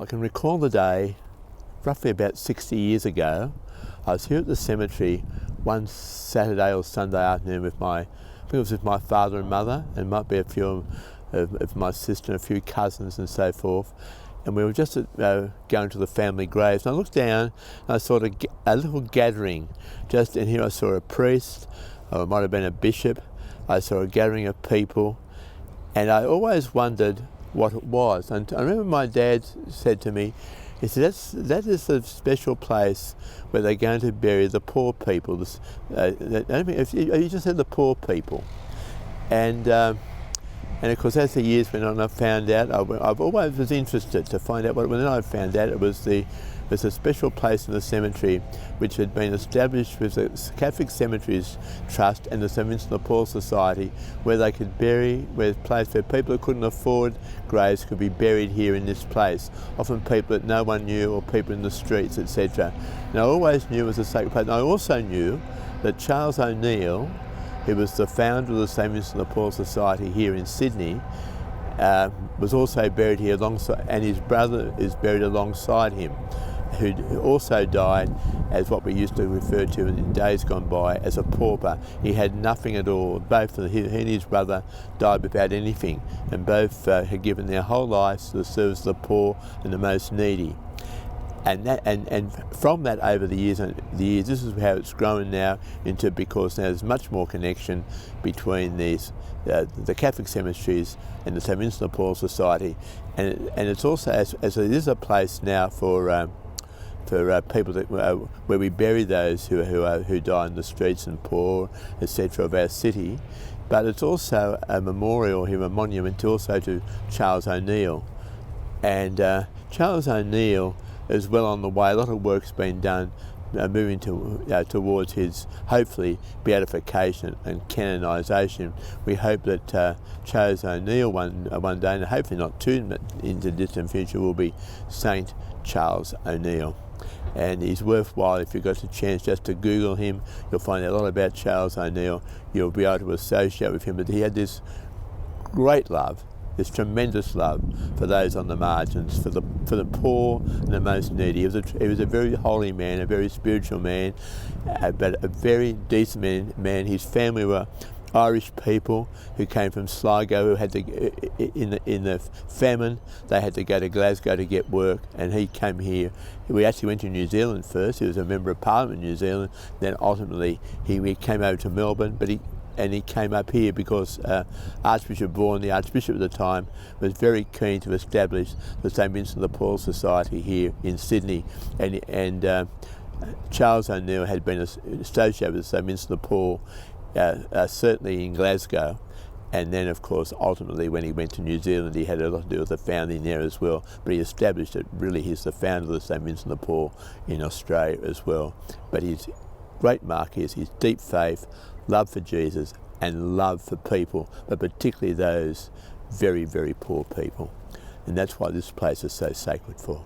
I can recall the day, roughly about 60 years ago. I was here at the cemetery one Saturday or Sunday afternoon with I think it was with my father and mother, and might be a few of my sister and a few cousins and so forth. And we were just going to the family graves. And I looked down and I saw a little gathering. Just in here I saw a priest, or it might have been a bishop. I saw a gathering of people. And I always wondered what it was. And I remember my dad said to me, he said, that is a special place where they're going to bury the poor people. You just said the poor people. And of course, as the years went on, I found out, I've always was interested to find out what, when I found out it was a special place in the cemetery which had been established with the Catholic Cemeteries Trust and the St Vincent de Paul Society, where they could bury, where a place where people who couldn't afford graves could be buried here in this place. Often people that no one knew, or people in the streets, etc. And I always knew it was a sacred place. And I also knew that Charles O'Neill, who was the founder of the St Vincent de Paul Society here in Sydney, was also buried here alongside, and his brother is buried alongside him, who also died as what we used to refer to in days gone by as a pauper. He had nothing at all. Both he and his brother died without anything, and both had given their whole lives to the service of the poor and the most needy. And from that, over the years, this is how it's grown now into, because now there's much more connection between the Catholic cemeteries and the St Vincent de Paul Society, and it's also as it is a place now for people that, where we bury those who die in the streets and poor, etc. of our city. But it's also a memorial here, a monument also to Charles O'Neill, and Charles O'Neill is well on the way. A lot of work's been done moving towards his, hopefully, beatification and canonisation. We hope that Charles O'Neill one day, and hopefully not too into the distant future, will be Saint Charles O'Neill. And he's worthwhile, if you've got the chance just to Google him, you'll find out a lot about Charles O'Neill. You'll be able to associate with him. But he had this great love, this tremendous love for those on the margins, for the poor and the most needy. He was a very holy man, a very spiritual man, but a very decent man. His family were Irish people who came from Sligo, who had to, in the famine, they had to go to Glasgow to get work, and he came here. We actually went to New Zealand first. He was a member of Parliament in New Zealand. Then ultimately he came over to Melbourne, but he came up here because Archbishop Vaughan, the Archbishop at the time, was very keen to establish the St Vincent de Paul Society here in Sydney, and Charles O'Neill had been associated with St Vincent de Paul, certainly in Glasgow, and then of course ultimately when he went to New Zealand he had a lot to do with the founding there as well, but he established it. Really, he's the founder of the St Vincent de Paul in Australia as well. But his great mark is his deep faith, love for Jesus and love for people, but particularly those very, very poor people. And that's why this place is so sacred for.